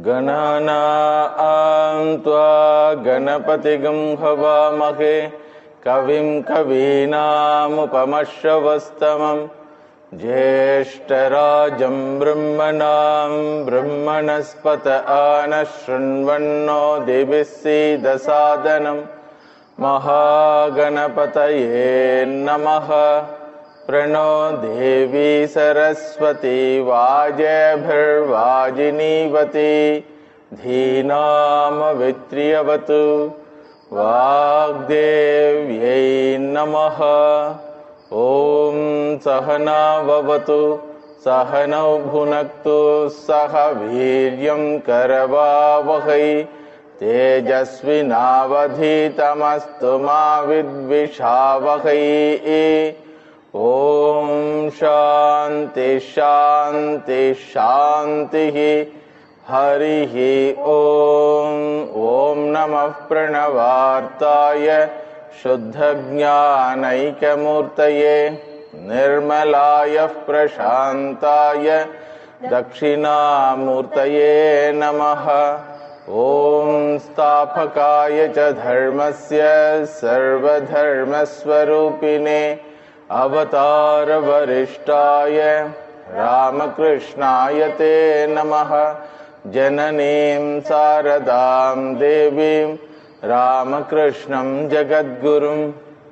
गणनां त्वा गणपतिगं हवामहे कविं कवीनामुपमश्रवस्तमं ज्येष्ठराजं ब्रह्मणां ब्रह्मणस्पत आनशृण्वन्नो दिभिः सीदसादनं महागणपतये नमः। प्रणो देवी सरस्वती वाजेभिर्वाजिनीवती धीनामवित्र्यवतु वाग्देव्यै नमः। ॐ सहना भवतु सहनौ भुनक्तु सह वीर्यं करवावहै तेजस्विनावधीतमस्तु मा विद्विषावहै। ॐ शान्ति शान्ति शान्तिः। हरिः ॐ नमः प्रणवार्ताय शुद्धज्ञानैकमूर्तये निर्मलाय प्रशान्ताय दक्षिणामूर्तये नमः। ॐ स्थापकाय च धर्मस्य सर्वधर्मस्वरूपिणे अवतारवरिष्ठाय रामकृष्णाय ते नमः। जननीं शारदां देवीं रामकृष्णं जगद्गुरुं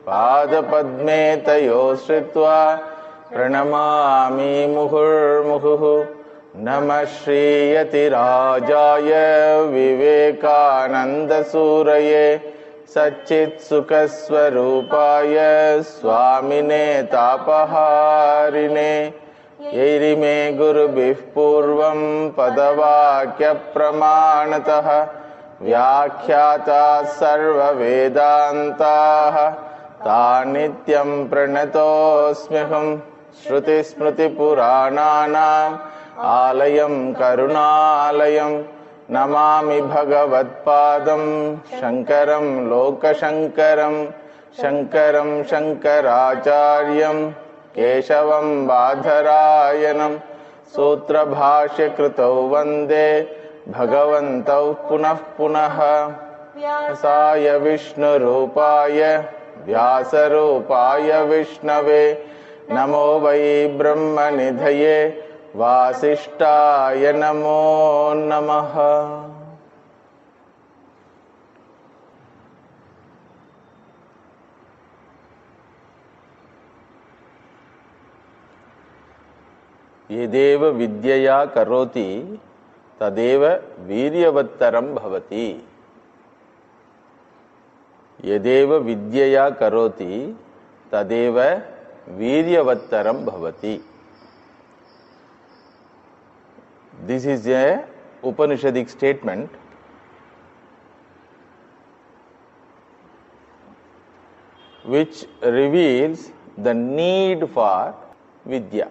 पादपद्मे तयोः श्रित्वा प्रणमामि मुहुर्मुहुः। नमः श्रीयतिराजाय विवेकानन्दसूरये सच्चित्सुखस्वरूपाय स्वामिने तापहारिणे यैरिमे गुरुभिः पूर्वं पदवाक्यप्रमाणतः व्याख्याताः सर्ववेदान्ताः तान् नित्यं प्रणतोऽस्म्यहं। श्रुतिस्मृतिपुराणानाम् आलयं करुणालयं नमामि भगवत्पादं शङ्करं लोकशङ्करं शङ्करं शङ्कराचार्यं केशवं बादरायणं सूत्रभाष्यकृतौ वन्दे भगवन्तौ पुनः पुनः। व्यासाय विष्णुरूपाय व्यासरूपाय विष्णवे नमो वै ब्रह्मनिधये वासिष्ठाय नमो नमः। यदेव विद्यया करोति तदेव वीर्यवत्तरं भवति। यदेव विद्यया करोति तदेव वीर्यवत्तरं भवति। This is a Upanishadic statement which reveals the need for vidya,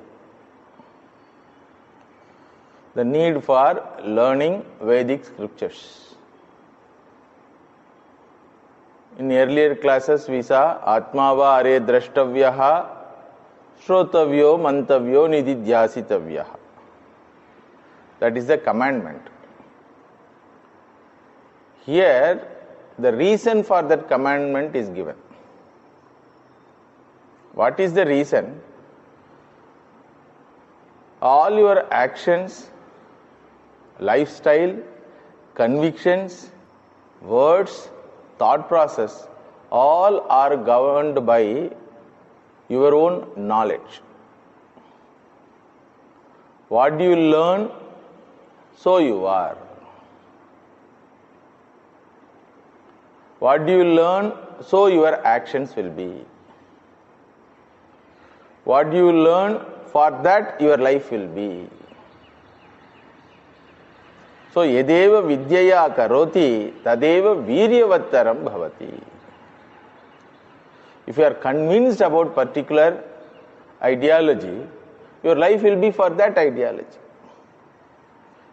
the need for learning Vedic scriptures. In earlier classes we saw Atma va are drashtavyaha shrotavyo mantavyo nididhyasitavyaha. That is the commandment. Here the reason for that commandment is given. What is the reason? All your actions, lifestyle, convictions, words, thought process, all are governed by your own knowledge. What do you learn? So you are. What do you learn? So your actions will be. What do you learn? For that your life will be. So yadeva vidyaya karoti tadeva viryavattaram bhavati. If you are convinced about particular ideology, your life will be for that ideology.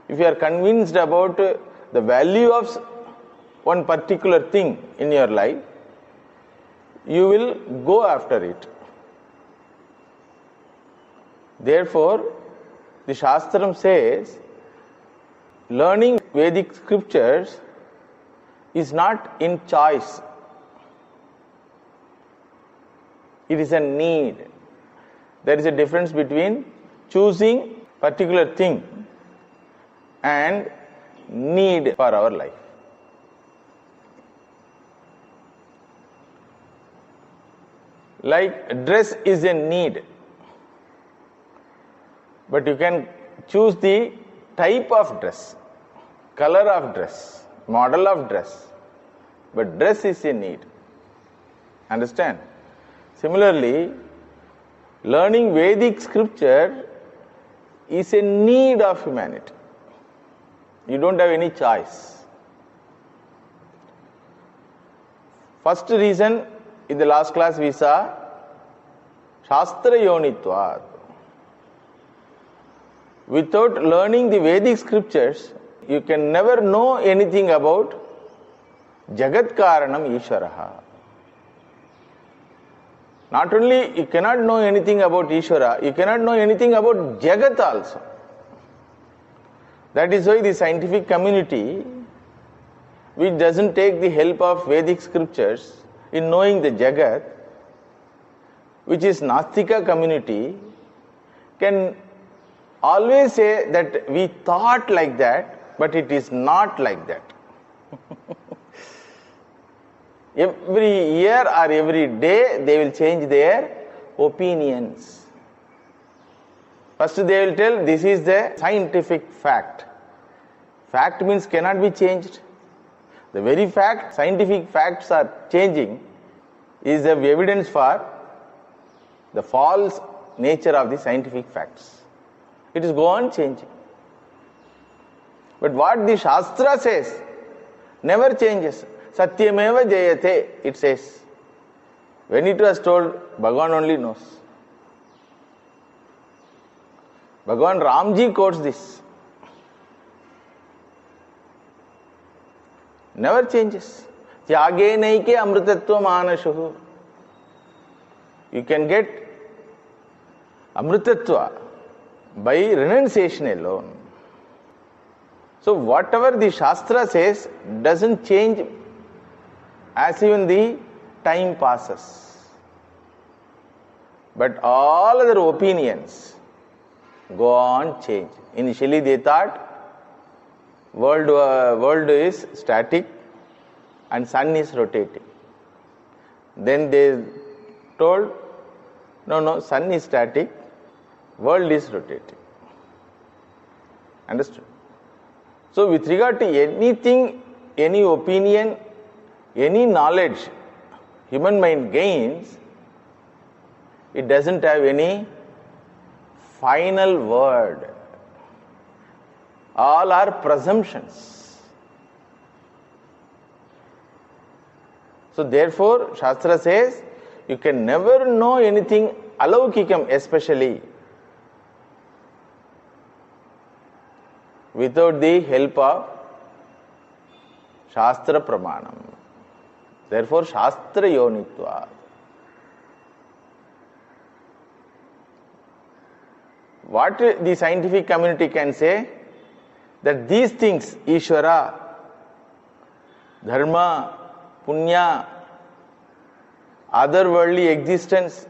If you are convinced about the value of one particular thing in your life, you will go after it. Therefore, the Shastram says, learning Vedic scriptures is not in choice. It is a need. There is a difference between choosing particular thing and need for our life. Like dress is a need, but you can choose the type of dress, color of dress, model of dress, but dress is a need. Understand? Similarly, learning Vedic scripture is a need of humanity. You don't have any choice. First reason, in the last class we saw Shastra Yonitvat. Without learning the Vedic scriptures, you can never know anything about Jagat Karanam Ishvaraha. Not only you cannot know anything about Ishvara, you cannot know anything about Jagat also. That is why the scientific community, which doesn't take the help of Vedic scriptures in knowing the Jagat, which is Nastika community, can always say that we thought like that, but it is not like that. Every year or every day they will change their opinions. First they will tell this is the scientific fact. Fact means cannot be changed. The very fact, scientific facts are changing, is the evidence for the false nature of the scientific facts. It is go on changing. But what the Shastra says never changes. Satyameva Jayate, it says. When it was told, Bhagavan only knows. Bhagavan Ramji quotes this. Never changes. Tyage naike amritatva manashuhu. You can get amritatva by renunciation alone. So whatever the Shastra says doesn't change as even the time passes. But all other opinions go on change. Initially they thought world is static and sun is rotating. Then they told, no, sun is static, world is rotating. Understood? So with regard to anything, any opinion, any knowledge human mind gains, it doesn't have any final word. All are presumptions. So therefore, Shastra says, you can never know anything alaukikam especially without the help of Shastra Pramanam. Therefore, Shastra Yonitva. What the scientific community can say? That these things, Ishvara, Dharma, Punya, otherworldly existence,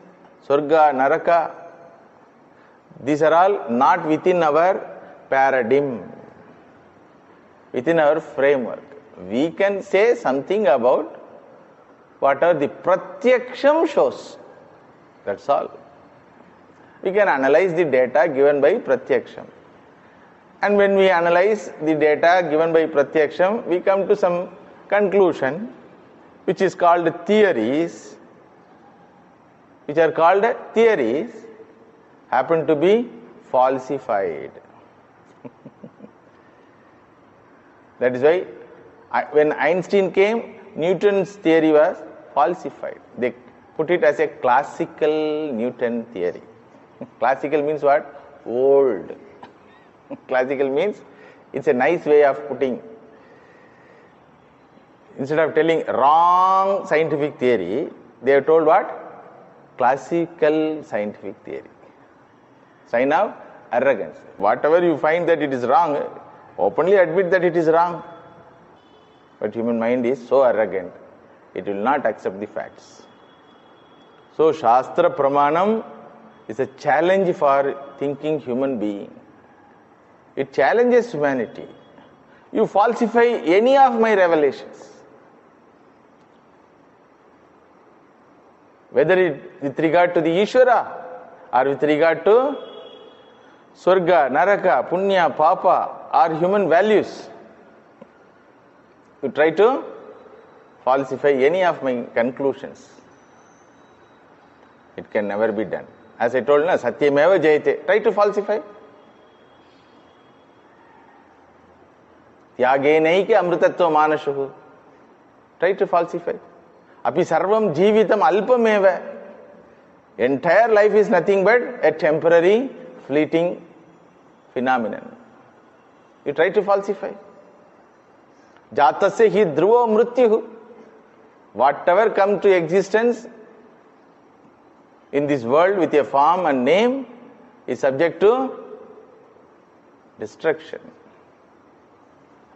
Swarga, Naraka, these are all not within our paradigm, within our framework. We can say something about what are the pratyaksham shows. That's all. We can analyze the data given by pratyaksham. And when we analyze the data given by pratyaksham, we come to some conclusion which is called theories, happen to be falsified. That is why when Einstein came, Newton's theory was falsified. They put it as a classical Newton theory. Classical means what? Old. Classical means it's a nice way of putting. Instead of telling wrong scientific theory, they have told what? Classical scientific theory. Sign of arrogance. Whatever you find that it is wrong, openly admit that it is wrong. But human mind is so arrogant, it will not accept the facts. So Shastra Pramanam is a challenge for thinking human being. It challenges humanity. You falsify any of my revelations, whether it with regard to the Ishvara or with regard to Swarga, Naraka, Punya, Papa, or human values. You try to falsify any of my conclusions. It can never be done. As I told, Satyameva Jayate. Try to falsify. Tyagenaike amrutatva manashuhu. Try to falsify. Api sarvam jeevitam alpameva. Entire life is nothing but a temporary, fleeting phenomenon. You try to falsify. Jatasya hi dhruva mrityuhu. Whatever comes to existence in this world with a form and name is subject to destruction.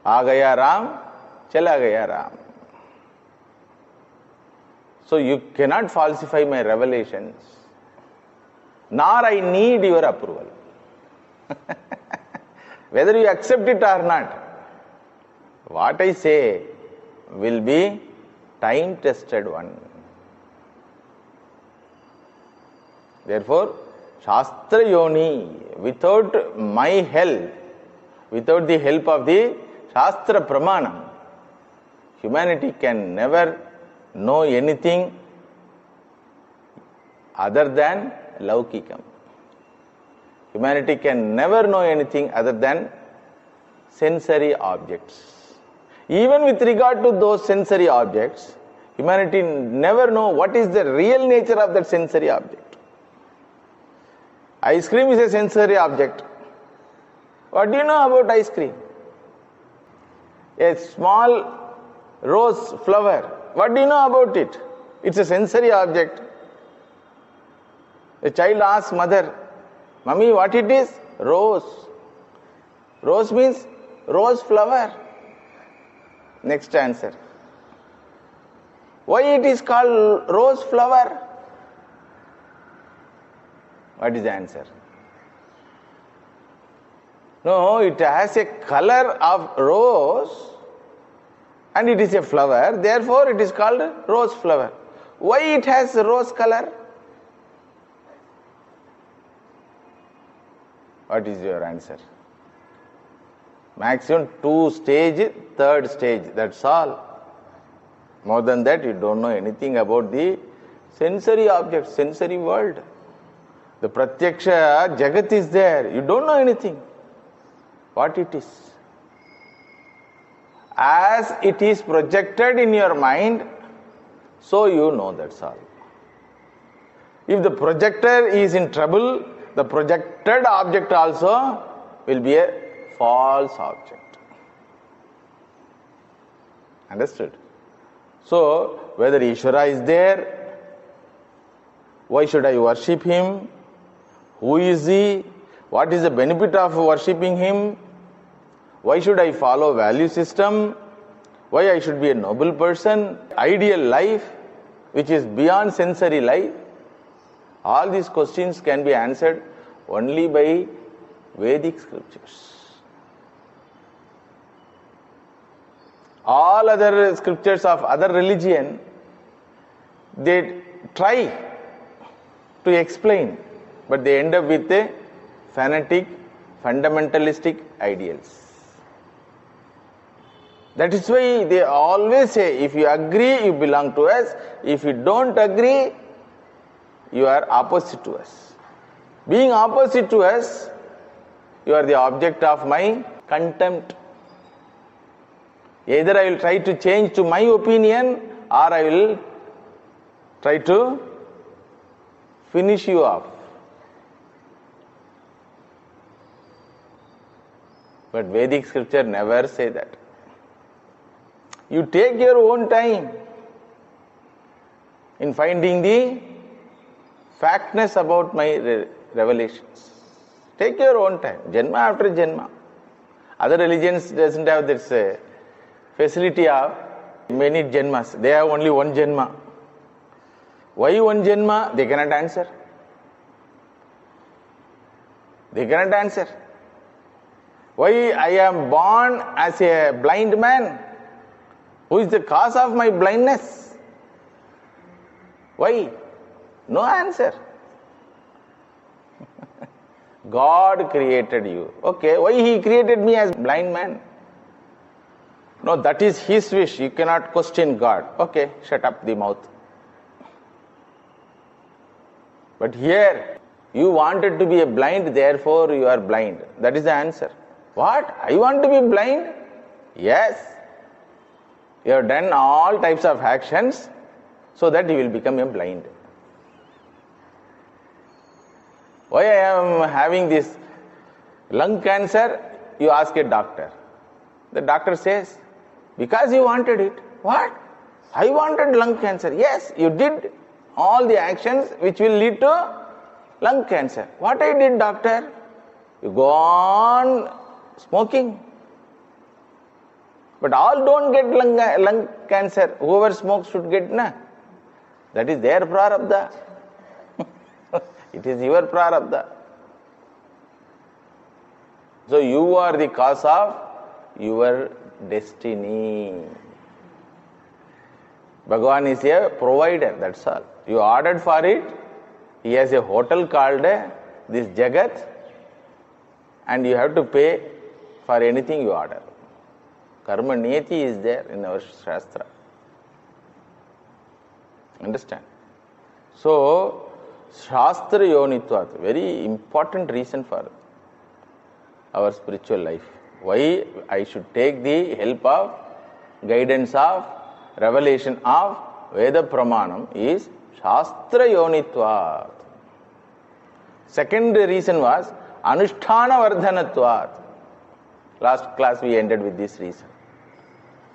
Agaya Ram, chala gaya Ram. So you cannot falsify my revelations, nor I need your approval. Whether you accept it or not, what I say will be time-tested one. Therefore, Shastra Yoni, without my help, without the help of the Shastra Pramanam, humanity can never know anything other than Laukikam. Humanity can never know anything other than sensory objects. Even with regard to those sensory objects, humanity never know what is the real nature of that sensory object. Ice cream is a sensory object. What do you know about ice cream? A small rose flower. What do you know about it? It's a sensory object. A child asks mother, Mummy, what it is? Rose. Rose means rose flower. Next answer. Why it is called rose flower? What is the answer? No, it has a color of rose and it is a flower, therefore it is called rose flower. Why it has rose color? What is your answer? Maximum 2 stage, 3rd stage, that's all. More than that, you don't know anything about the sensory object, sensory world. The Pratyaksha Jagat is there. You don't know anything. What it is. As it is projected in your mind, so you know, that's all. If the projector is in trouble, the projected object also will be a false object. Understood? So, whether Ishvara is there, why should I worship him? Who is he? What is the benefit of worshipping him? Why should I follow value system? Why I should be a noble person? Ideal life, which is beyond sensory life? All these questions can be answered only by Vedic scriptures. All other scriptures of other religion, they try to explain, but they end up with a fanatic, fundamentalistic ideals. That is why they always say, if you agree, you belong to us. If you don't agree, you are opposite to us. Being opposite to us, you are the object of my contempt. Either I will try to change to my opinion, or I will try to finish you off. But Vedic scripture never say that. You take your own time in finding the factness about my revelations. Take your own time, Janma after Janma. Other religions doesn't have this facility of many janmas. They have only one janma. Why one janma? They cannot answer. They cannot answer. Why I am born as a blind man? Who is the cause of my blindness? Why? No answer. God created you. Okay, why He created me as blind man? No, that is His wish. You cannot question God. Okay, shut up the mouth. But here, you wanted to be a blind, therefore you are blind. That is the answer. What? I want to be blind? Yes. You have done all types of actions so that you will become a blind. Why I am having this lung cancer? You ask a doctor. The doctor says, because you wanted it. What? I wanted lung cancer. Yes, you did all the actions which will lead to lung cancer. What I did, doctor? You go on smoking. But all don't get lung cancer. Whoever smokes should get, na? That is their prarabdha. It is your prarabdha. So you are the cause of your destiny. Bhagavan is a provider, that's all. You ordered for it. He has a hotel called this Jagat, and you have to pay for anything you order. Karma niyati is there in our Shastra. Understand? So, Shastra Yonitvat, very important reason for our spiritual life. Why I should take the help of, guidance of, revelation of Veda Pramanam is Shastra Yonitvat. Second reason was Anusthana Vardhanatvat. Last class we ended with this reason.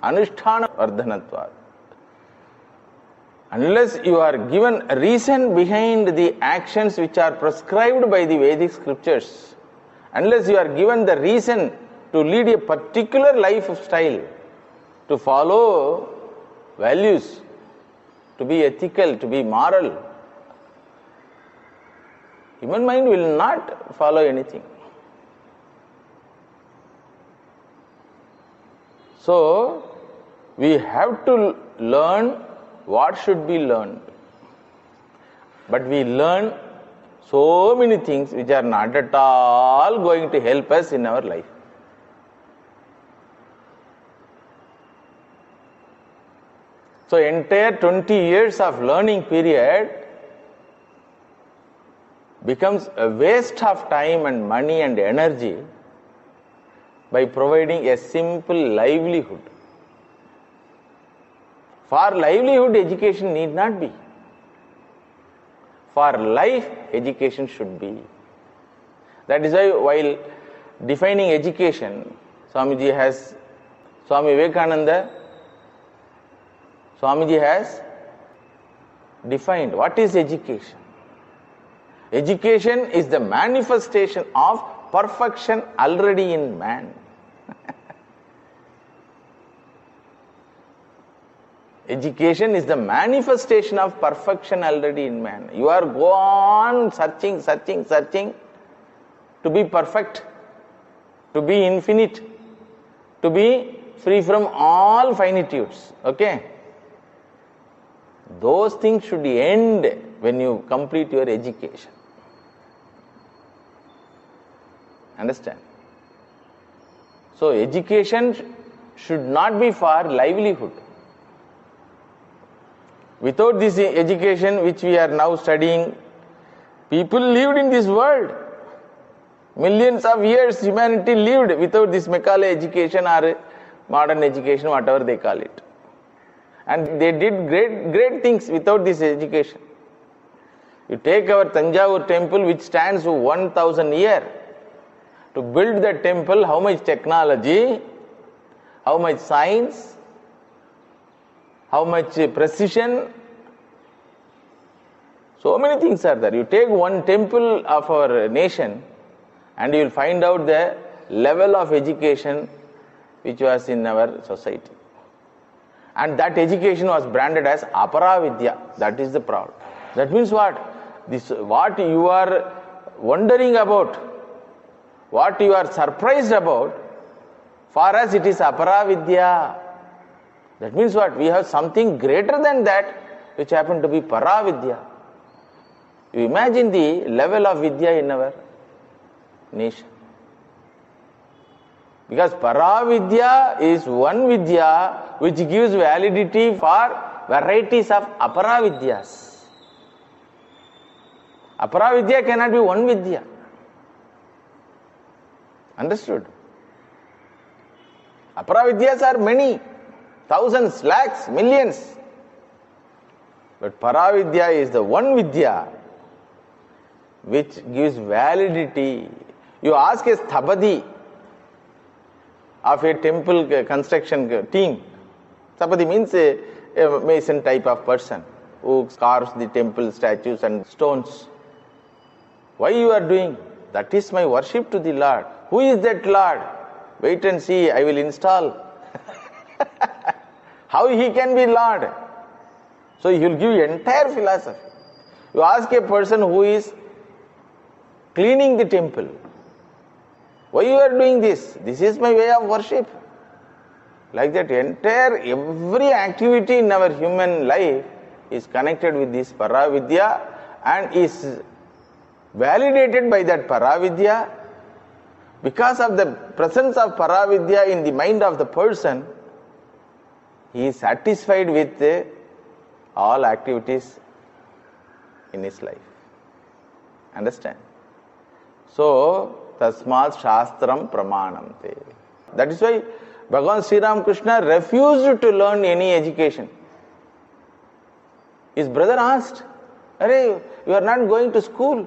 Anusthana Vardhanatvat. Unless you are given a reason behind the actions which are prescribed by the Vedic scriptures, unless you are given the reason to lead a particular lifestyle, to follow values, to be ethical, to be moral, human mind will not follow anything. So, we have to learn what should be learned. But we learn so many things which are not at all going to help us in our life. So entire 20 years of learning period becomes a waste of time and money and energy by providing a simple livelihood. For livelihood, education need not be. For life, education should be. That is why while defining education, Swami Vivekananda, Swamiji has defined what is education. Education is the manifestation of perfection already in man. Education is the manifestation of perfection already in man. You are go on searching to be perfect, to be infinite, to be free from all finitudes. Okay? Those things should end when you complete your education. Understand? So education should not be for livelihood. Without this education which we are now studying, people lived in this world. Millions of years humanity lived without this Macaulay education or modern education, whatever they call it. And they did great things without this education. You take our Tanjavur temple which stands for 1000 years. To build the temple, how much technology, how much science, how much precision. So many things are there. You take one temple of our nation and you will find out the level of education which was in our society. And that education was branded as aparavidya. That is the problem. That means what? What you are wondering about, what you are surprised about, for us it is aparavidya. That means what? We have something greater than that which happened to be paravidya. You imagine the level of vidya in our nation. Because paravidya is one vidya which gives validity for varieties of aparavidyas. Aparavidya cannot be one vidya. Understood? Aparavidyas are many, thousands, lakhs, millions. But paravidya is the one vidya which gives validity. You ask a sthapati of a temple construction team. Sthapati means a mason type of person who carves the temple statues and stones. Why you are doing? That is my worship to the Lord. Who is that Lord? Wait and see, I will install. How he can be Lord? So he will give you entire philosophy. You ask a person who is cleaning the temple, why you are doing this? This is my way of worship. Like that, every activity in our human life is connected with this paravidya and is validated by that paravidya. Because of the presence of paravidya in the mind of the person, he is satisfied with all activities in his life. Understand? So, tasmat shastram pramanamte. That is why Bhagavan Sri Ramakrishna refused to learn any education. His brother asked, "Arey, you are not going to school."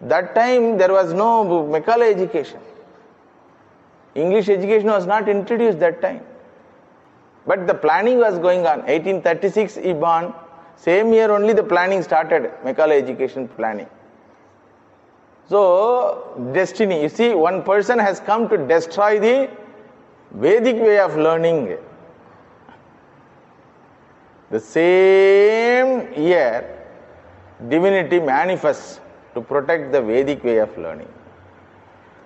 That time there was no Macaulay education. English education was not introduced that time. But the planning was going on. 1836 he born. Same year only the planning started, Macaulay education planning. So, destiny. You see, one person has come to destroy the Vedic way of learning. The same year, divinity manifests to protect the Vedic way of learning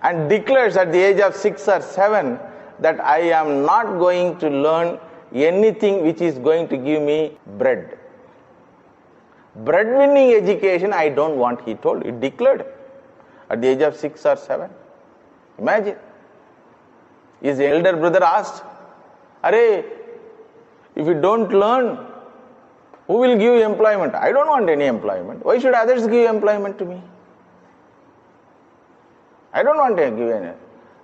and declares at the age of 6 or 7 that I am not going to learn anything which is going to give me bread. Bread-winning education I don't want, he told. He declared at the age of 6 or 7. Imagine. His elder brother asked, "Arey, if you don't learn, who will give you employment?" "I don't want any employment. Why should others give employment to me? I don't want to give any."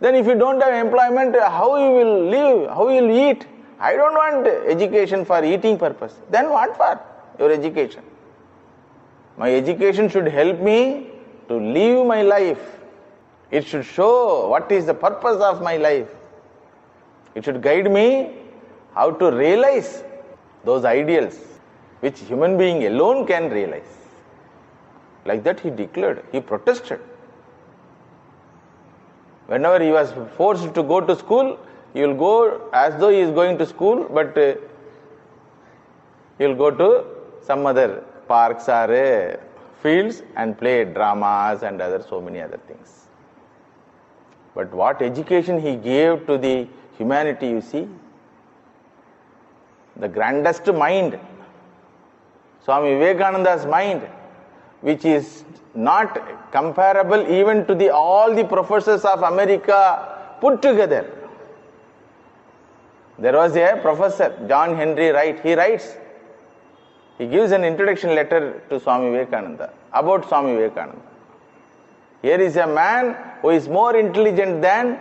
"Then if you don't have employment, how you will live? How you will eat?" "I don't want education for eating purpose." "Then what for your education?" "My education should help me to live my life. It should show what is the purpose of my life. It should guide me how to realize those ideals which human being alone can realize." Like that he declared, he protested. Whenever he was forced to go to school, he will go as though he is going to school, but he will go to some other parks or fields and play dramas and so many other things. But what education he gave to the humanity, you see, the grandest mind, Swami Vivekananda's mind, which is not comparable even to all the professors of America put together. There was a professor, John Henry Wright, he writes, he gives an introduction letter to Swami Vivekananda about Swami Vivekananda. Here is a man who is more intelligent than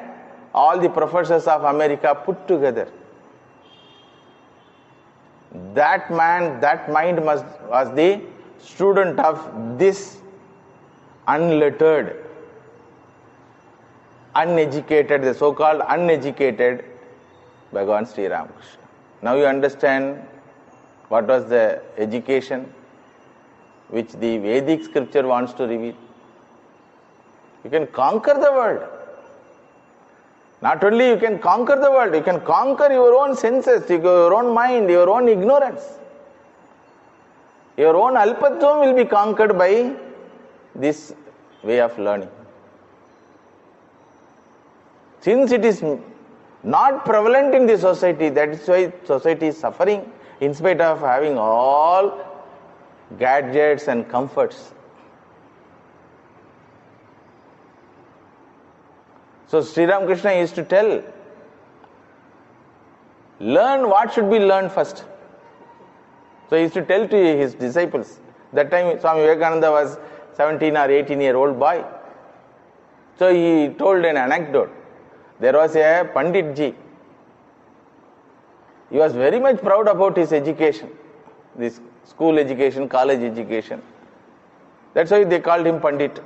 all the professors of America put together. That man, that mind was the student of this unlettered, uneducated, the so-called uneducated Bhagavan Sri Ramakrishna. Now you understand what was the education which the Vedic scripture wants to reveal. You can conquer the world. Not only you can conquer the world, you can conquer your own senses, your own mind, your own ignorance. Your own alpatvam will be conquered by this way of learning. Since it is not prevalent in the society, that is why society is suffering in spite of having all gadgets and comforts. So Sri Ramakrishna used to tell, learn what should be learned first. So he used to tell to his disciples. That time Swami Vivekananda was 17 or 18-year-old boy. So he told an anecdote. There was a Pandit ji. He was very much proud about his education, this school education, college education. That's why they called him Pandit.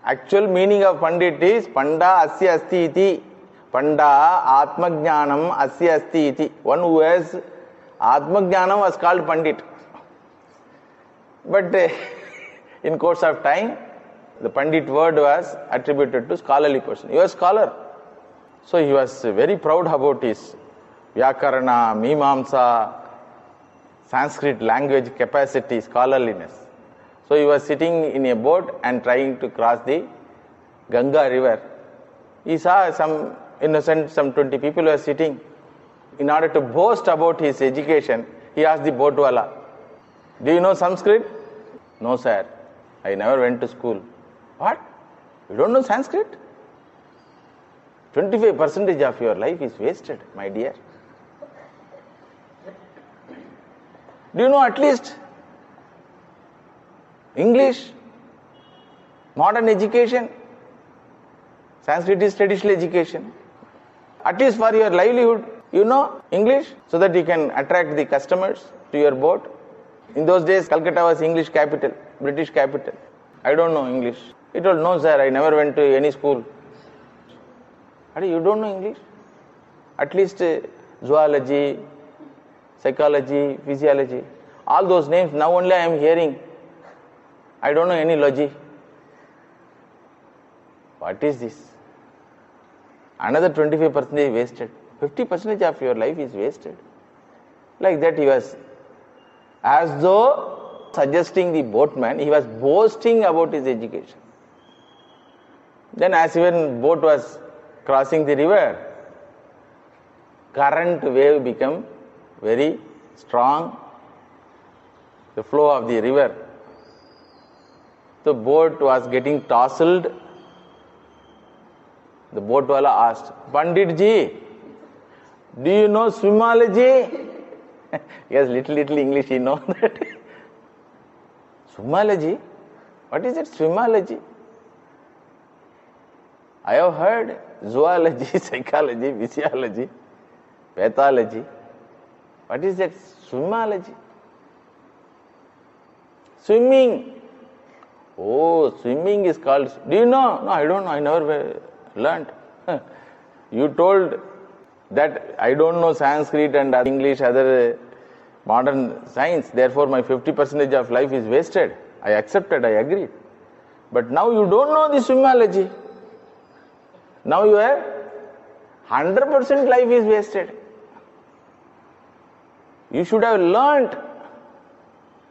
Actual meaning of Pandit is Panda Asya Asti Iti. Panda Atmajnanam Asya Asti Iti. One who has Atmajnanam was called Pandit. But in course of time, the Pandit word was attributed to scholarly person. He was a scholar. So he was very proud about his Vyakarana, Mimamsa, Sanskrit language capacity, scholarliness. So he was sitting in a boat and trying to cross the Ganga river. He saw some innocent, some 20 people were sitting. In order to boast about his education, he asked the boatwala, do you know Sanskrit? No, sir. I never went to school. What? You don't know Sanskrit? 25% of your life is wasted, my dear. Do you know at least English, modern education? Sanskrit is traditional education. At least for your livelihood, you know English so that you can attract the customers to your boat. In those days, Calcutta was English capital, British capital. I don't know English. He told, no sir, I never went to any school. You don't know English? At least zoology, psychology, physiology, all those names, now only I am hearing. I don't know any logy. What is this? Another 25% is wasted. 50% of your life is wasted. Like that he was, as though suggesting the boatman, he was boasting about his education. Then as even boat was crossing the river, current wave became very strong, the flow of the river. The boat was getting tousled. The boatwala asked, Pandit ji, do you know swimology? Yes, little English he knows that. Swimology? What is it, swimology? I have heard zoology, psychology, physiology, pathology. What is that swimology? Swimming. Oh, swimming is called. Do you know? No, I don't know. I never learned. You told that I don't know Sanskrit and English, other modern science. Therefore, my 50% of life is wasted. I accepted. I agreed. But now you don't know the swimology. Now your 100% life is wasted. You should have learnt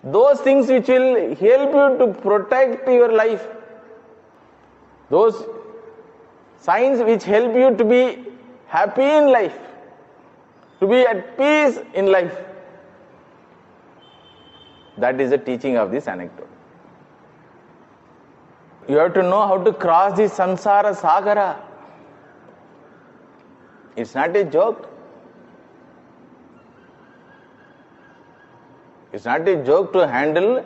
those things which will help you to protect your life. Those signs which help you to be happy in life, to be at peace in life. That is the teaching of this anecdote. You have to know how to cross the samsara sagara. It's not a joke. It's not a joke to handle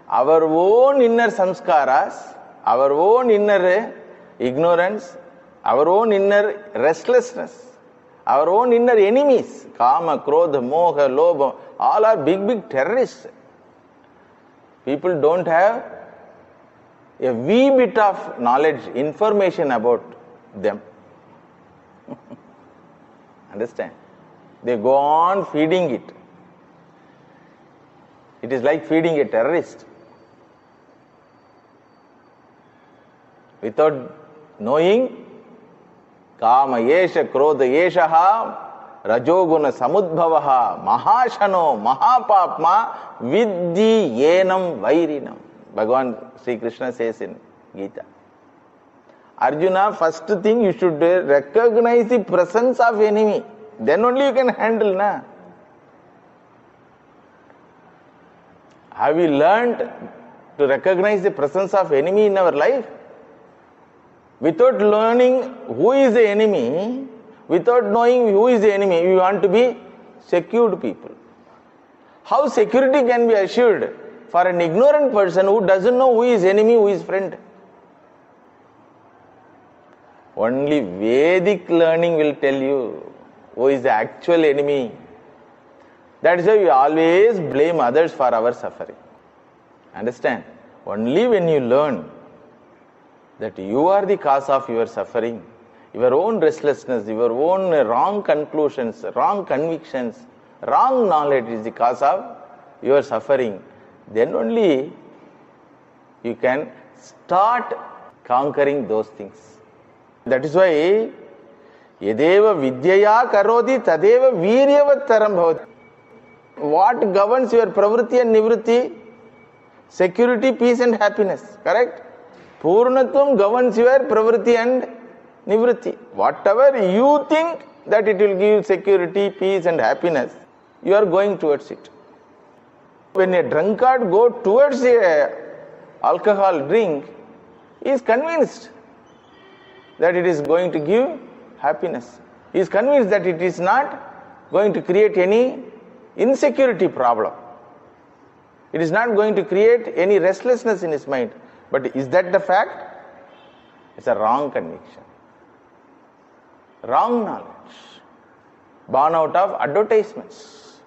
our own inner samskaras, our own inner ignorance, our own inner restlessness, our own inner enemies. Kama, Krodha, Moha, Lobha, all are big terrorists. People don't have a wee bit of knowledge, information about them. Understand? They go on feeding it. It is like feeding a terrorist. Without knowing Kama yesha krodha yeshaha rajoguna samudbhavaha mahashano mahapapma vidhi yenam vairinam. Bhagavan Sri Krishna says in Gita. Arjuna, first thing you should recognize the presence of enemy. Then only you can handle, na? Have we learned to recognize the presence of enemy in our life? Without learning who is the enemy, without knowing who is the enemy, we want to be secured people. How security can be assured for an ignorant person who doesn't know who is enemy, who is friend? Only Vedic learning will tell you who is the actual enemy. That is why we always blame others for our suffering. Understand? Only when you learn that you are the cause of your suffering, your own restlessness, your own wrong conclusions, wrong convictions, wrong knowledge is the cause of your suffering, then only you can start conquering those things. That is why yadeva vidyaya karoti tadeva viryavattaram bhavati. What governs your pravritti and nivritti? Security, peace and happiness. Correct? Purnatvam governs your pravritti and nivritti. Whatever you think that it will give security, peace and happiness, you are going towards it. When a drunkard goes towards a alcohol drink, he is convinced that it is going to give happiness. He is convinced that it is not going to create any insecurity problem. It is not going to create any restlessness in his mind. But is that the fact? It's a wrong conviction. Wrong knowledge. Born out of advertisements.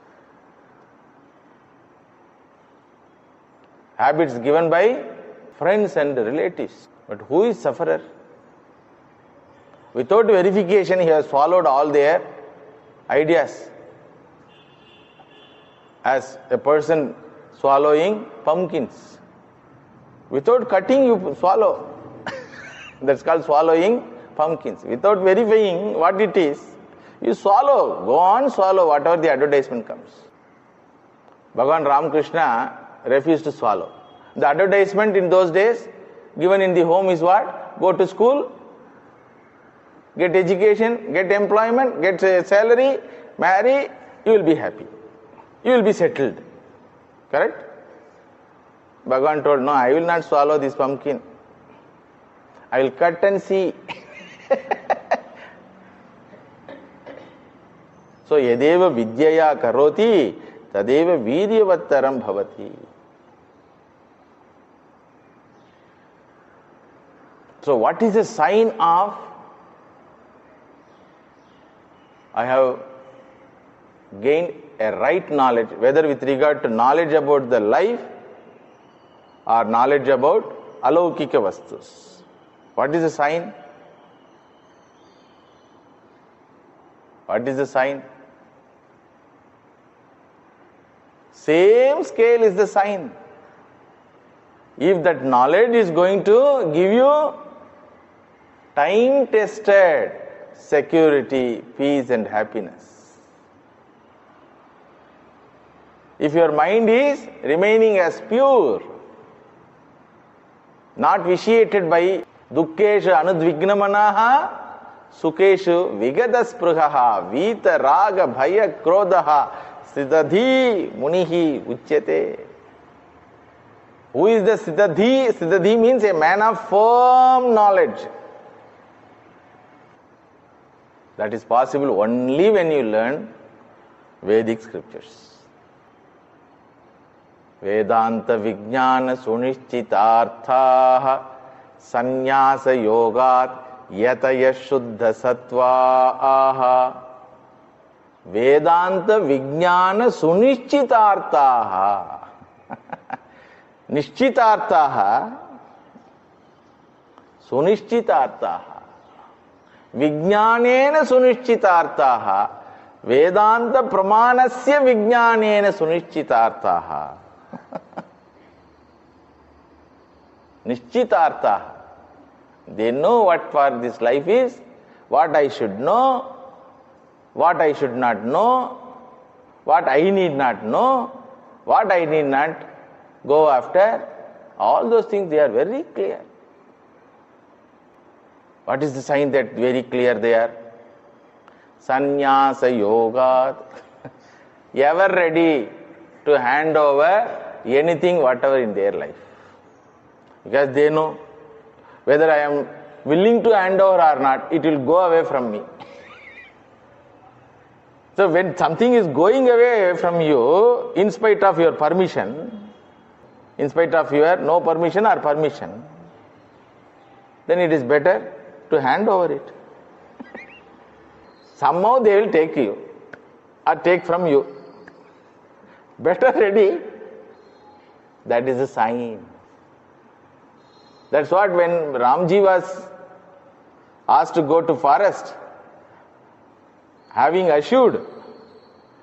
Habits given by friends and relatives. But who is sufferer? Without verification, he has followed all their ideas. As a person swallowing pumpkins. Without cutting, you swallow. That's called swallowing pumpkins. Without verifying what it is, you swallow. Go on, swallow whatever the advertisement comes. Bhagavan Ramakrishna refused to swallow. The advertisement in those days given in the home is what? Go to school, get education, get employment, get a salary, marry, you will be happy. You will be settled. Correct? Bhagavan told, no, I will not swallow this pumpkin. I will cut and see. So, yadeva vidyaya karoti, tadeva viryavattaram bhavati. So, what is a sign of I have gained a right knowledge, whether with regard to knowledge about the life or knowledge about alaukika vastus? What is the sign? What is the sign? Same scale is the sign. If that knowledge is going to give you time-tested security, peace and happiness. If your mind is remaining as pure, not vitiated by dukkeshu anudvignamanaha, sukeshu vigadaspruhaha, vita raga bhaya krodaha, siddhadhi munihi uchyate. Who is the siddhadhi? Siddhadhi means a man of firm knowledge. That is possible only when you learn Vedic scriptures. Vedanta vijnana sunishchitarthaha sannyasa yogat yataya shuddha sattvaha. Vedanta vijnana sunishchitarthaha. Nishchitarthaha sunishchitarthaha. Vijnanena sunishchitarthaha. Vedanta pramanasya vijnanena sunishchitarthaha. Nishchitarthaha. They know what for this life is, what I should know, what I should not know, what I need not know, what I need not go after. All those things, they are very clear. What is the sign that very clear they are? Sannyasa yoga. Ever ready to hand over anything, whatever in their life. Because they know whether I am willing to hand over or not, it will go away from me. So when something is going away from you, in spite of your permission, in spite of your no permission or permission, then it is better to hand over it. Somehow they will take you or take from you. Better ready. That is a sign. That's what when Ramji was asked to go to forest, having assured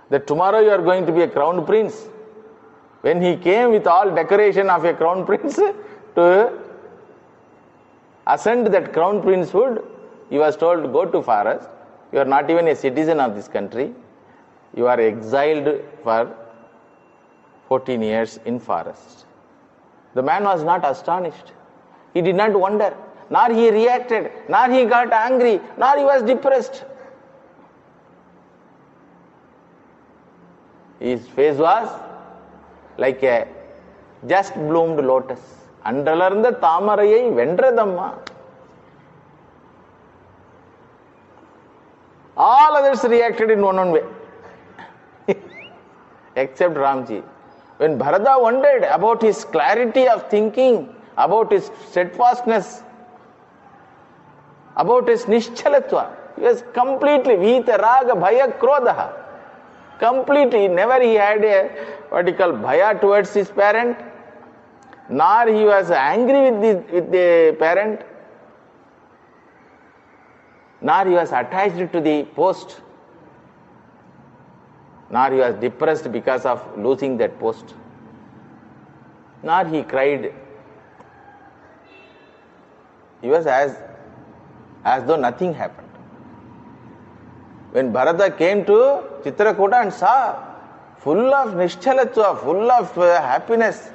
that tomorrow you are going to be a crown prince, when he came with all decoration of a crown prince to ascend that crown princehood, he was told, go to forest. You are not even a citizen of this country. You are exiled for 14 years in forest. The man was not astonished. He did not wonder, nor he reacted, nor he got angry, nor he was depressed. His face was like a just bloomed lotus. Andalarnda thamarayai vendradamma. All others reacted in one way. Except Ramji. When Bharata wondered about his clarity of thinking, about his steadfastness, about his nishchalatva, he was completely vita raga bhaya krodha. Completely, never he had a what you call bhaya towards his parent, nor he was angry with the parent, nor he was attached to the post, nor he was depressed because of losing that post, nor he cried. He was as though nothing happened. When Bharata came to Chitrakuta and saw full of nishchalatva, full of happiness,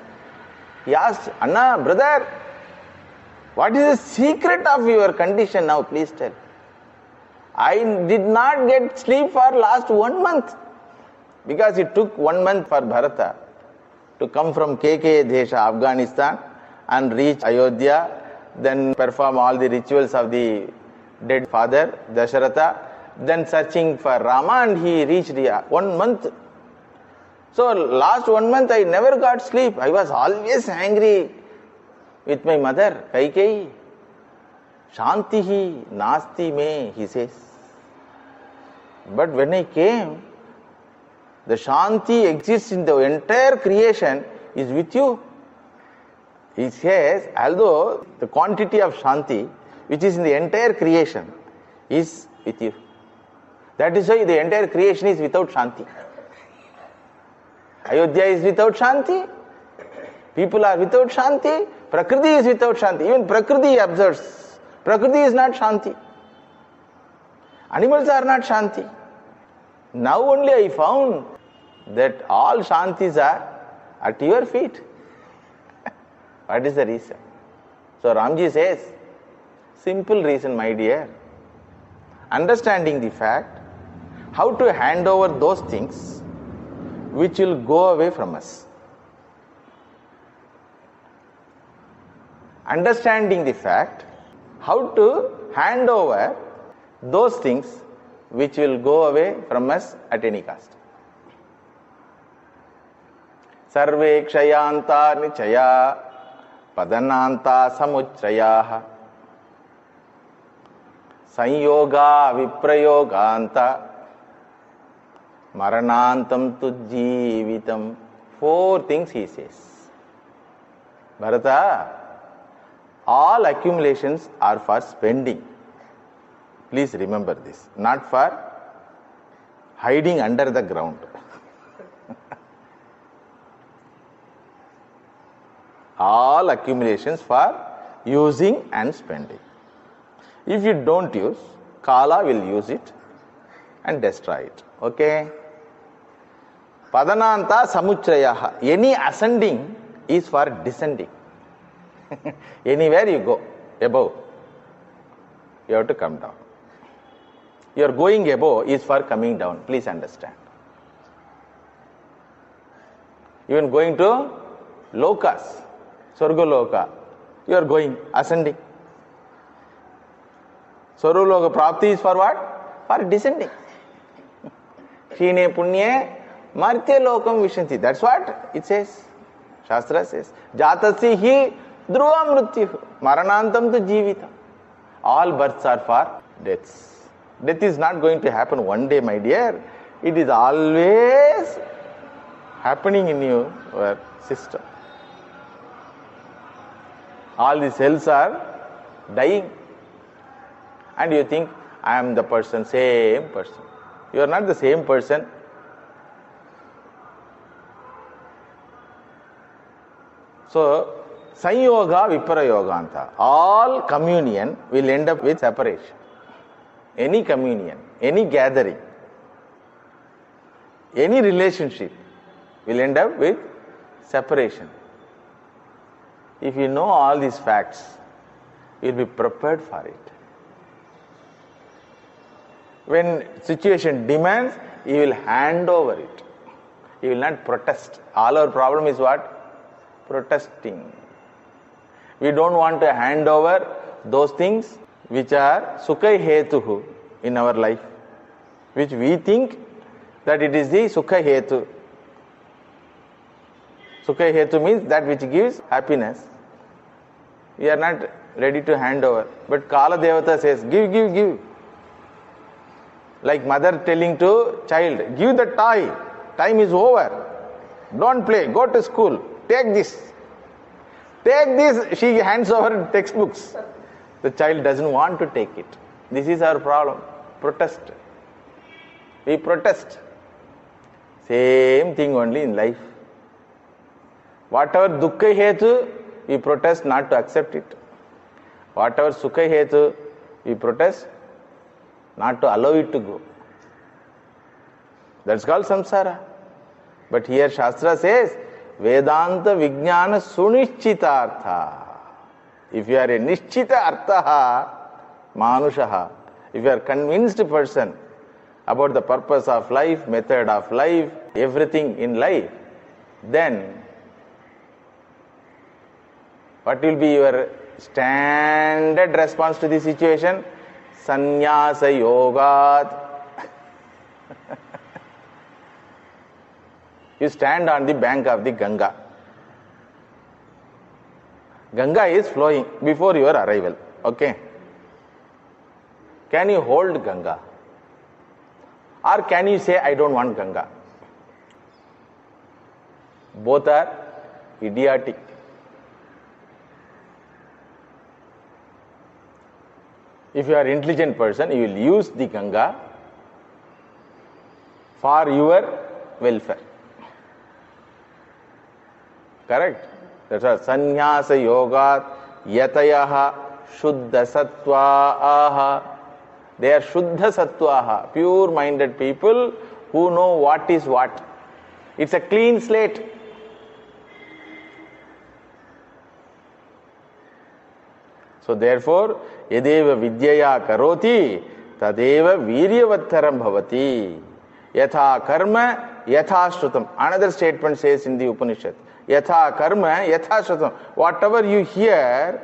he asked, Anna, brother, what is the secret of your condition now? Please tell. I did not get sleep for last 1 month. Because it took 1 month for Bharata to come from KK Desha, Afghanistan, and reach Ayodhya, then perform all the rituals of the dead father, Dasharatha, then searching for Rama, and he reached 1 month. So last 1 month I never got sleep. I was always angry with my mother, Kaikeyi. Shantihi nasti me, he says. But when I came, the Shanti exists in the entire creation is with you. He says, although the quantity of Shanti, which is in the entire creation, is with you. That is why the entire creation is without Shanti. Ayodhya is without Shanti. People are without Shanti. Prakriti is without Shanti. Even Prakriti observes. Prakriti is not Shanti. Animals are not Shanti. Now only I found that all Shantis are at your feet. What is the reason? So Ramji says, simple reason, my dear. Understanding the fact how to hand over those things which will go away from us. Understanding the fact how to hand over those things which will go away from us at any cost. Sarve kshayanta nichaya padananta samuchrayaha sanyoga viprayoganta maranantam tujjivitam. 4 things he says. Bharata, all accumulations are for spending. Please remember this. Not for hiding under the ground. All accumulations for using and spending. If you don't use, Kala will use it and destroy it. Okay? Padananta samuchrayaha. Any ascending is for descending. Anywhere you go, above, you have to come down. Your going above is for coming down. Please understand. Even going to lokas, Swargaloka, you are going, ascending. Swargaloka prapti is for what? For descending. Shine punye martya lokam vishanti. That's what it says. Shastra says. Jatasi hi dhruva mrityu. Maranantam tu jivita. All births are for deaths. Death is not going to happen one day, my dear. It is always happening in your system. All the cells are dying. And you think, I am the person, same person. You are not the same person. So, Sanyoga Viparayoganta. All communion will end up with separation. Any communion, any gathering, any relationship will end up with separation. If you know all these facts, you will be prepared for it. When situation demands, you will hand over it. You will not protest. All our problem is what? Protesting. We don't want to hand over those things which are sukha hetuhu in our life, which we think that it is the sukha hetu. Sukha hetu means that which gives happiness. We are not ready to hand over. But Kala Devata says, give, give, give. Like mother telling to child, give the toy. Time is over. Don't play. Go to school. Take this. Take this. She hands over textbooks. The child doesn't want to take it. This is our problem. Protest. We protest. Same thing only in life. Whatever dukkha hetu, we protest not to accept it. Whatever sukha hetu, we protest not to allow it to go. That's called samsara. But here Shastra says, Vedanta Vijnana Sunichitartha. If you are a Nishchita Arthaha, Manushaha, if you are a convinced person about the purpose of life, method of life, everything in life, then what will be your standard response to the situation? Sannyasa Yogat. You stand on the bank of the Ganga. Ganga is flowing before your arrival. Okay? Can you hold Ganga? Or can you say, I don't want Ganga? Both are idiotic. If you are an intelligent person, you will use the Ganga for your welfare. Correct? That's why Sannyasa Yogat Yatayaha Shuddha Sattvaha. They are Shuddha Sattvaha, pure-minded people who know what is what. It's a clean slate. So therefore, Yadeva Vidyaya Karoti Tadeva Viryavattaram Bhavati. Yatha Karma Yatha Shrutam. Another statement says in the Upanishad. Yatha karma, yatha shrutam. Whatever you hear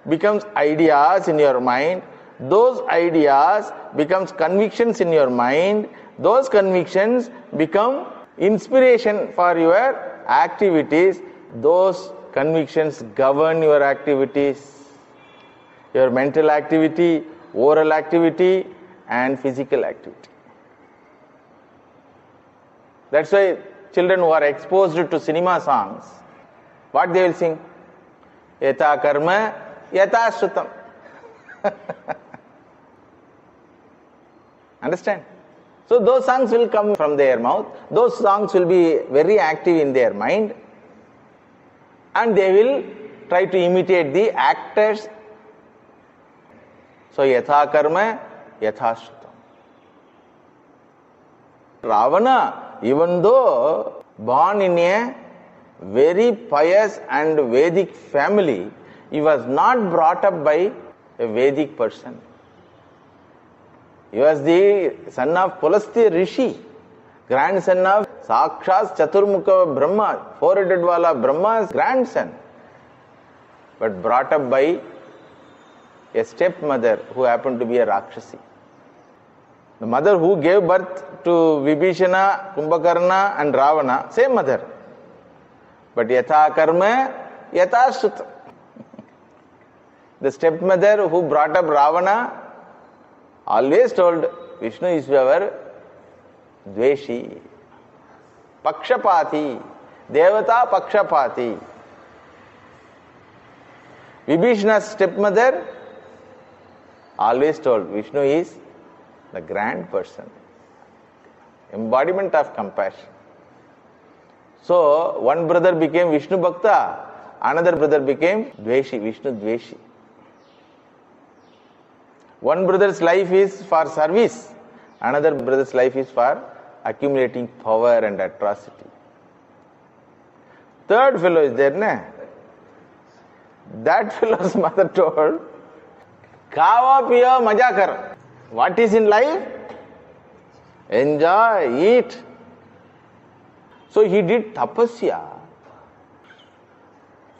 becomes ideas in your mind. Those ideas becomes convictions in your mind. Those convictions become inspiration for your activities. Those convictions govern your activities. Your mental activity, oral activity, and physical activity. That's why children who are exposed to cinema songs, what they will sing? Yata karma, yata shrutam. Understand? So those songs will come from their mouth. Those songs will be very active in their mind. And they will try to imitate the actors. So yatha karma, yathashrutam. Ravana, even though born in a very pious and Vedic family, he was not brought up by a Vedic person. He was the son of Pulastya Rishi, grandson of Sakshas Chaturmukha Brahma, four-headed wala Brahma's grandson, but brought up by a stepmother who happened to be a Rakshasi. The mother who gave birth to Vibhishana, Kumbhakarna and Ravana, same mother. But yatha karma, yatha shuta. The stepmother who brought up Ravana always told Vishnu is our dveshi, pakshapati, devata pakshapati. Vibhishana's stepmother always told Vishnu is the grand person, embodiment of compassion. So, one brother became Vishnu Bhakta, another brother became Dveshi, Vishnu Dveshi. One brother's life is for service, another brother's life is for accumulating power and atrocity. Third fellow is there, na? That fellow's mother told, Kava piya maja kar. What is in life? Enjoy, eat. So he did tapasya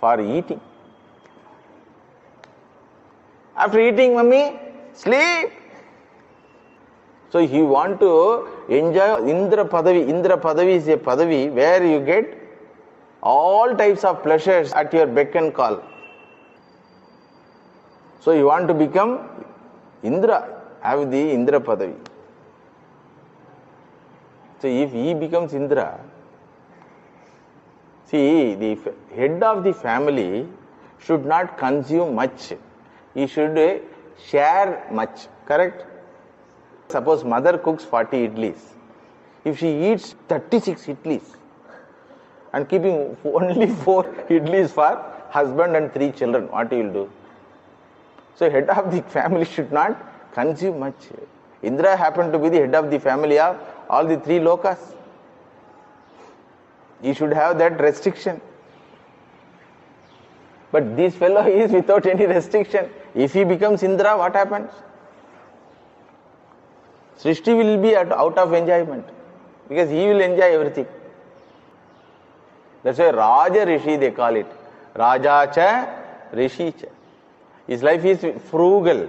for eating. After eating, mummy, sleep. So he want to enjoy Indra Padavi. Indra Padavi is a Padavi where you get all types of pleasures at your beck and call. So you want to become Indra, have the Indra Padavi. So if he becomes Indra, see, the head of the family should not consume much. He should share much. Correct? Suppose mother cooks 40 idlis. If she eats 36 idlis and keeping only 4 idlis for husband and 3 children, what you will do? So head of the family should not consume much. Indra happened to be the head of the family of all the 3 lokas. He should have that restriction. But this fellow is without any restriction. If he becomes Indra, what happens? Srishti will be out of enjoyment because he will enjoy everything. That's why Raja Rishi they call it. Raja cha, Rishi cha. His life is frugal.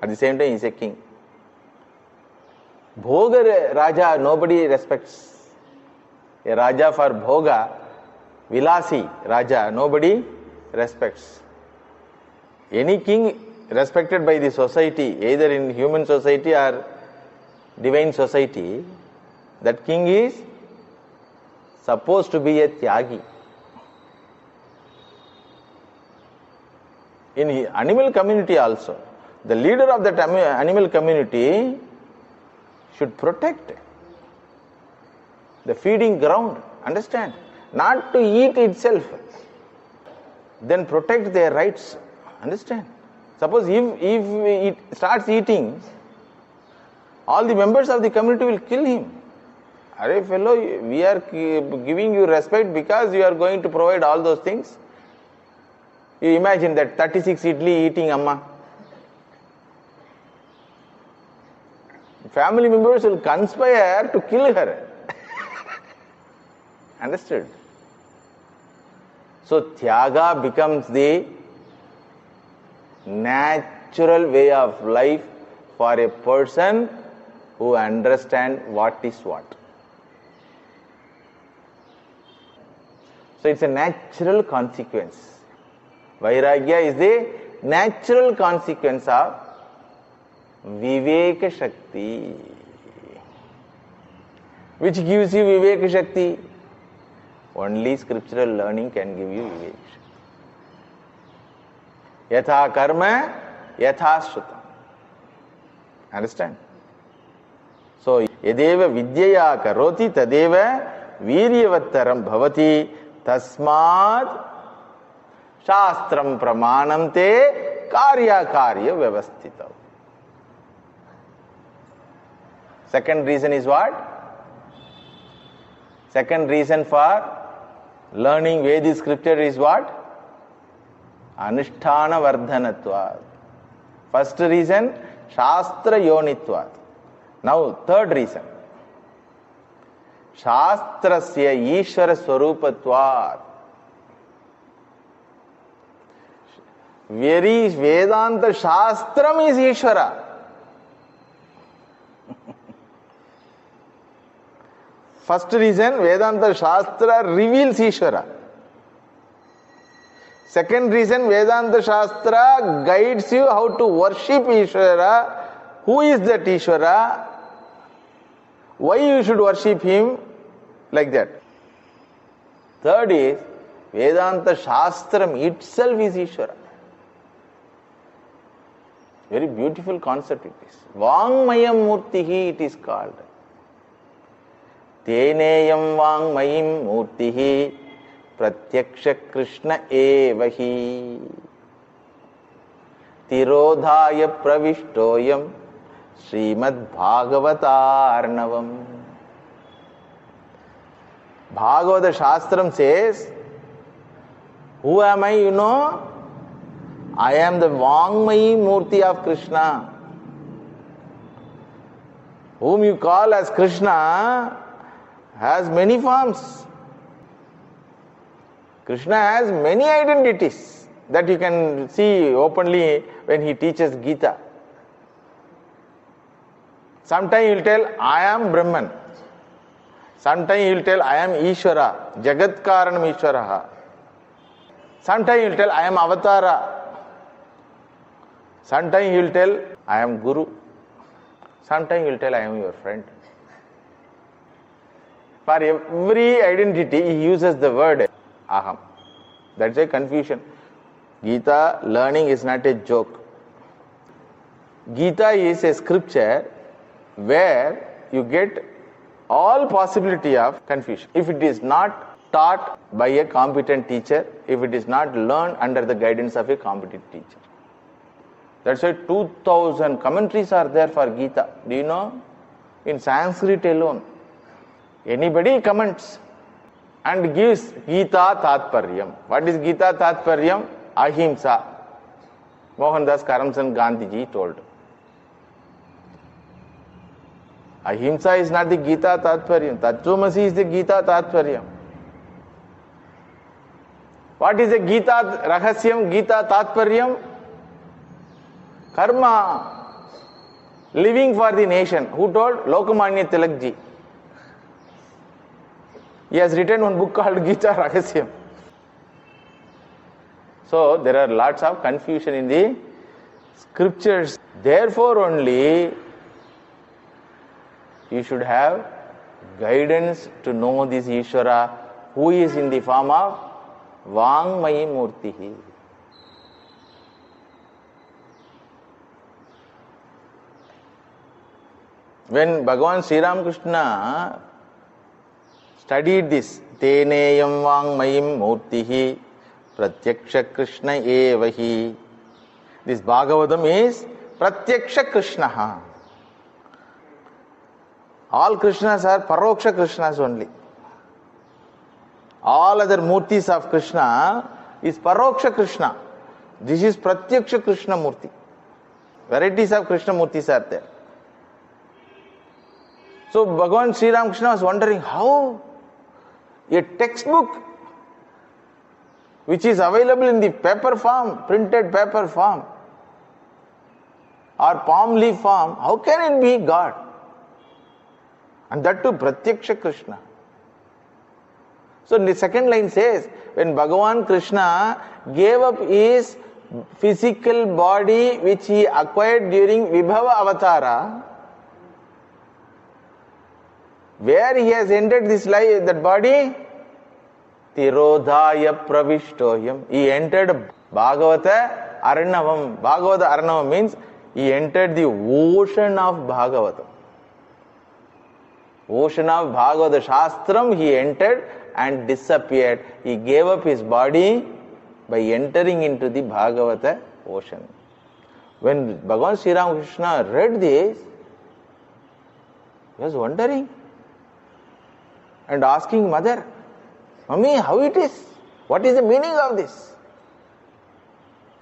At the same time, he is a king. Bhoga Raja, nobody respects. A Raja for Bhoga, Vilasi Raja, nobody respects. Any king respected by the society, either in human society or divine society, that king is supposed to be a Tyagi. In animal community also, the leader of that animal community should protect the feeding ground, understand? Not to eat itself, then protect their rights, understand? Suppose if it starts eating, all the members of the community will kill him. Arey fellow, we are giving you respect because you are going to provide all those things. You imagine that 36 idli eating amma. Family members will conspire to kill her. Understood? So Tyaga becomes the natural way of life for a person who understands what is what. So it's a natural consequence. Vairagya is the natural consequence of Viveka Shakti. Which gives you Viveka Shakti? Only scriptural learning can give you Viveka Shakti. Yatha karma, yatha shrutam. Understand? So, yadeva vidyaya karoti tadeva viryavattaram bhavati tasmat shastram pramanam te karya vyavasthitam. Second reason is what? Second reason for learning Vedic scripture is what? Anushtana vardhanatvat. First reason, Shastra yonitvat. Now, third reason. Shastrasya Ishvara swarupatvat. Very Vedanta Shastram is Ishvara. First reason, Vedanta Shastra reveals Ishvara. Second reason, Vedanta Shastra guides you how to worship Ishvara. Who is that Ishvara? Why you should worship him? Like that. Third is, Vedanta Shastram itself is Ishvara. Very beautiful concept it is. Vangmayam Murtihi it is called. Teneyam Vangmayim Murtihi Pratyaksha Krishna Evahi Tirodhaya Pravishtoyam Srimad Bhagavatarnavam. Bhagavata Shastram says, who am I, you know? I am the Vangmayi Murti of Krishna. Whom you call as Krishna has many forms. Krishna has many identities that you can see openly when he teaches Gita. Sometimes he will tell, I am Brahman. Sometimes he will tell, I am Ishvara, Jagat Karanam Ishvaraha. Sometimes he will tell, I am Avatara. Sometimes he will tell, I am Guru. Sometimes he will tell, I am your friend. For every identity, he uses the word Aham. That's a confusion. Gita learning is not a joke. Gita is a scripture where you get all possibility of confusion. If it is not taught by a competent teacher, if it is not learned under the guidance of a competent teacher. That's why 2000 commentaries are there for Gita. Do you know? In Sanskrit alone. Anybody comments and gives Gita Tatparyam. What is Gita Tatparyam? Ahimsa. Mohandas Karamchand Gandhiji told. Ahimsa is not the Gita Tatparyam. Tattvamasi is the Gita Tatparyam. What is the Gita Rahasyam, Gita Tatparyam? Karma. Living for the nation. Who told? Lokamanya Tilakji. He has written one book called Gita Rahasyam. So there are lots of confusion in the scriptures. Therefore only you should have guidance to know this Ishvara, who is in the form of Vangmayi Murtihi. When Bhagavan Sri Ramakrishna studied this, Teneyam Vangmayim Murtihi Pratyaksha Krishna Evahi. This Bhagavatam is Pratyaksha Krishna. All Krishnas are Paroksha Krishnas only. All other Murtis of Krishna is Paroksha Krishna. This is Pratyaksha Krishna Murti. Varieties of Krishna Murtis are there. So Bhagavan Sri Ramakrishna was wondering how a textbook which is available in the paper form, printed paper form or palm leaf form, how can it be God? And that too Pratyaksha Krishna. So the second line says, when Bhagavan Krishna gave up his physical body which he acquired during Vibhava Avatara, where he has entered this life, that body, Tirodhaya Pravishtoyam. He entered Bhagavata Arnavam. Bhagavata Arnavam means he entered the ocean of Bhagavatam. Ocean of Bhagavata Shastram he entered and disappeared. He gave up his body by entering into the Bhagavata ocean. When Bhagavan Sri Ramakrishna read this, He was wondering and asking mother, Mummy, how it is? What is the meaning of this?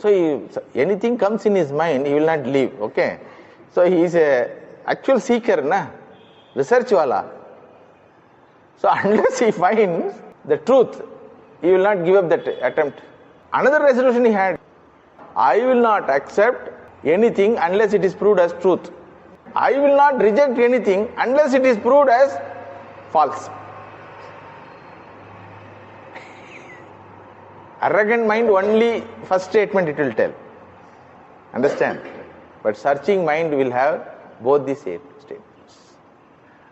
So anything comes in his mind, he will not leave. Okay. So he is a actual seeker, research wala. So unless he finds the truth, he will not give up that attempt. Another resolution he had, I will not accept anything unless it is proved as truth. I will not reject anything unless it is proved as false. Arrogant mind, only first statement it will tell. Understand? But searching mind will have both the statements.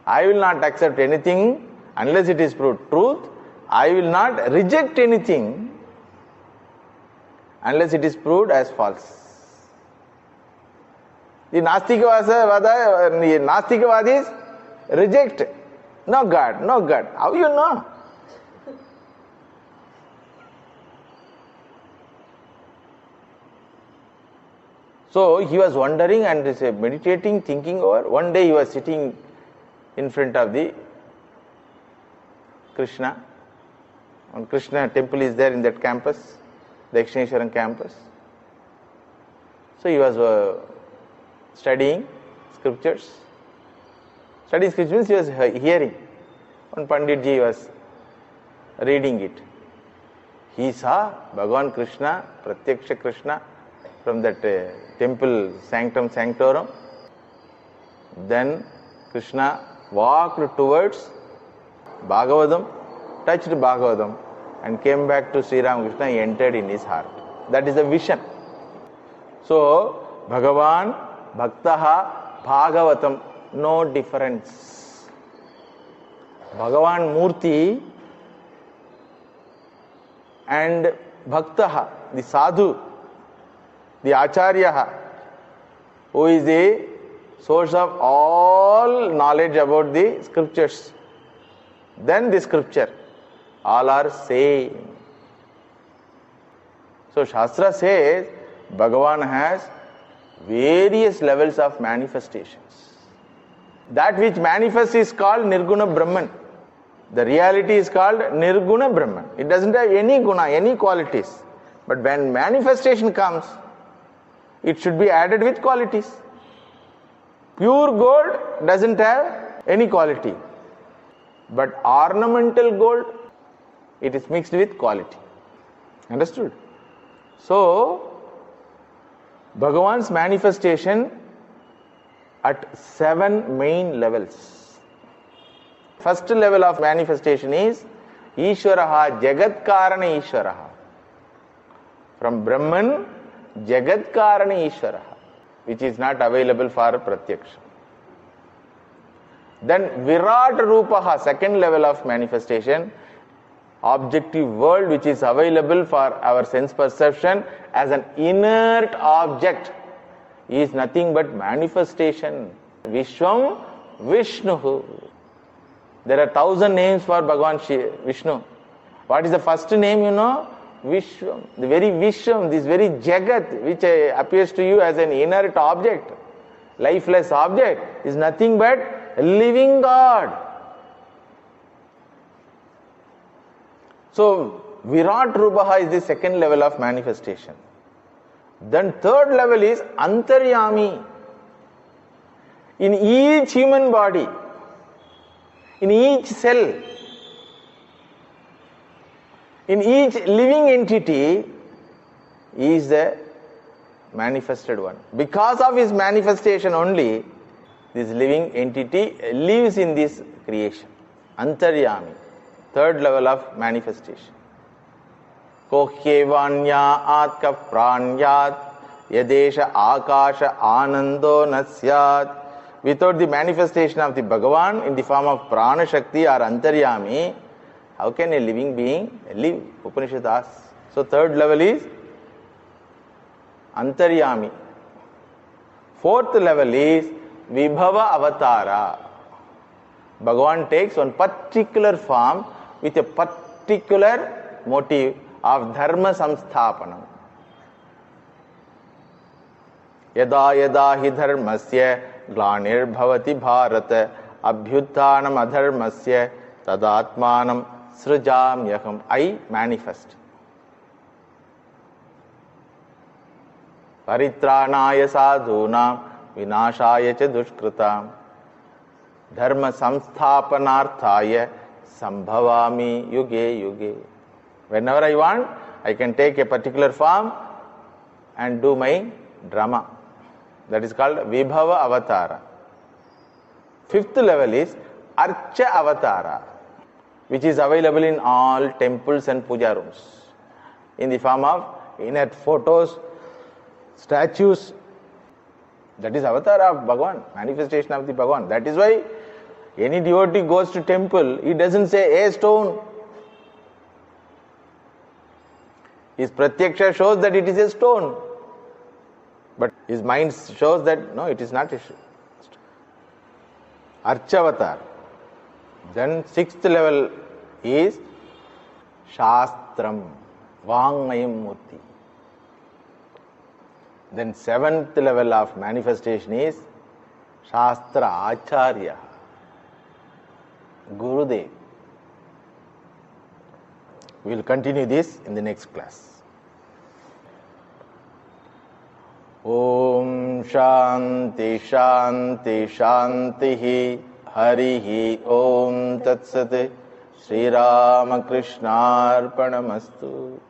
I will not accept anything unless it is proved truth. I will not reject anything unless it is proved as false. The Nastikavadis reject. No God, no God. How you know? So he was wondering and meditating, thinking over. One day he was sitting in front of the Krishna. And Krishna temple is there in that campus, the Dakshineshwaram campus. So he was studying scriptures. Studying scriptures means he was hearing. One Panditji was reading it. He saw Bhagavan Krishna, Pratyaksha Krishna, from that temple sanctum sanctorum. Then Krishna walked towards Bhagavatam, touched Bhagavatam, and came back to Sri Ramakrishna, he entered in his heart. That is the vision. So, Bhagavan, Bhaktaha, Bhagavatam, no difference. Bhagavan Murti and Bhaktaha, the sadhu, the acharya, who is the source of all knowledge about the scriptures, then the scripture, all are same. So Shastra says Bhagavan has various levels of manifestations. That which manifests is called Nirguna Brahman. The reality is called Nirguna Brahman. It doesn't have any guna, any qualities. But when manifestation comes, it should be added with qualities. Pure gold doesn't have any quality. But ornamental gold, it is mixed with quality. Understood? So, Bhagavan's manifestation at 7 main levels. First level of manifestation is Ishwaraha, Jagat Karana Ishwaraha. From Brahman, Jagat Karana Ishwaraha, which is not available for Pratyaksha. Then Virat Rupaha, second level of manifestation, objective world which is available for our sense perception as an inert object, is nothing but manifestation. Vishwam Vishnu. There are 1,000 names for Bhagavan Vishnu. What is the first name you know? Vishwam. The very Vishwam, this very Jagat which appears to you as an inert object, lifeless object, is nothing but living God. So, Virat Rupaha is the second level of manifestation. Then third level is Antaryami. In each human body, in each cell, in each living entity is the manifested one. Because of his manifestation only, this living entity lives in this creation. Antaryami, third level of manifestation. Kohyevanya atka pranyat yadesha akasha anando nasyat. Without the manifestation of the Bhagavan in the form of prana shakti or antaryami, how can a living being live? Upanishad asks. So third level is antaryami. Fourth level is vibhava avatara. Bhagavan takes one particular form with a particular motive of dharma samsthapanam. Yada yada hi dharmasya glanir bhavati bharata abhyuthanam adharmasya tadatmanam srijamyaham. I manifest. Paritranaya sadhunam vinashaya cha dushkritam dharma samsthapanarthaya sambhavami yuge yuge. Whenever I want, I can take a particular form and do my drama. That is called Vibhava Avatara. Fifth level is Archa Avatara, which is available in all temples and puja rooms in the form of inert photos, statues. That is Avatara of Bhagavan, manifestation of the Bhagavan. That is why any devotee goes to temple, he doesn't say a stone. His pratyaksha shows that it is a stone, but his mind shows that no, it is not a stone. Archavatar. Then sixth level is Shastram, Vangmayam Murti. Then seventh level of manifestation is Shastra Acharya, Gurudev. We will continue this in the next class. Om Shanti Shanti Shanti Harihi Om Tat Sat Sri Ramakrishna Arpanamastu.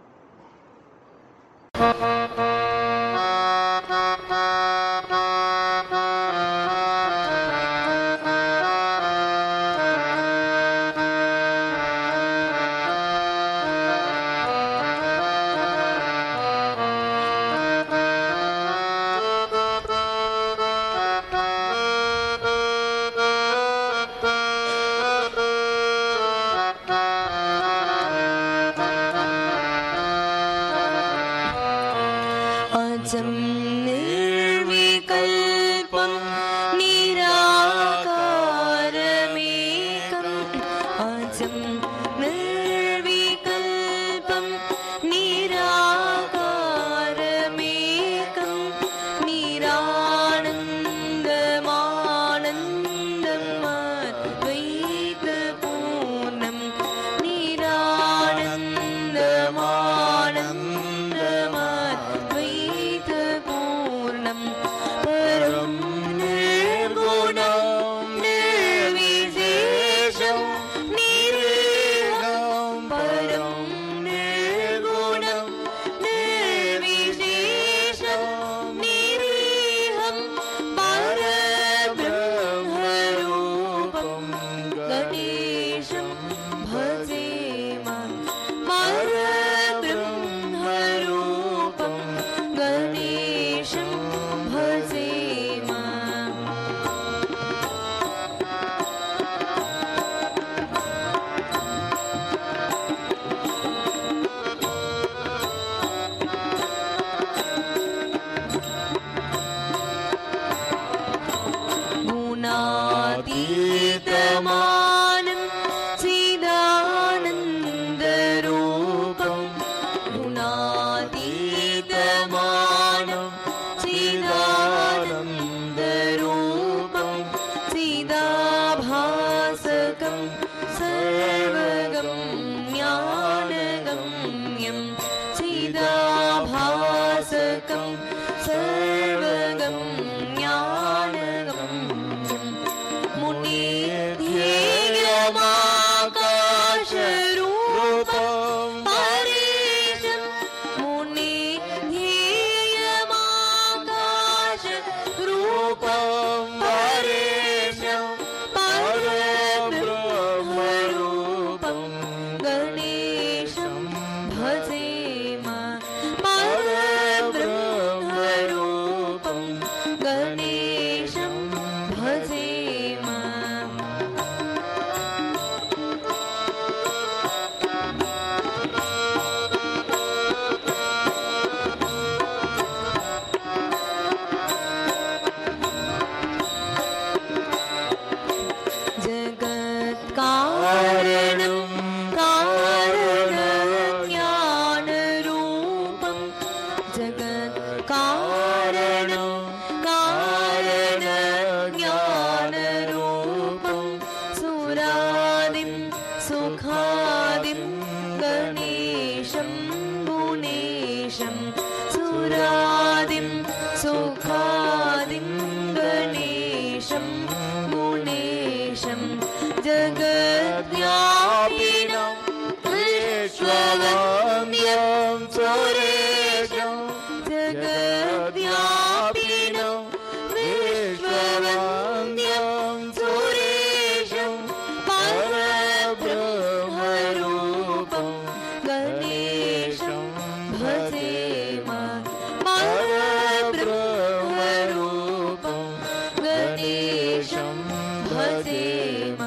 कारण ज्ञान रूपम् जगद्व्यापिनं विश्ववन्द्यं सुरेशं जगद्व्यापिनं विश्ववन्द्यं सुरेशं परब्रह्मरूपं गणेशं भजेम परब्रह्मरूपं गणेशं भजेम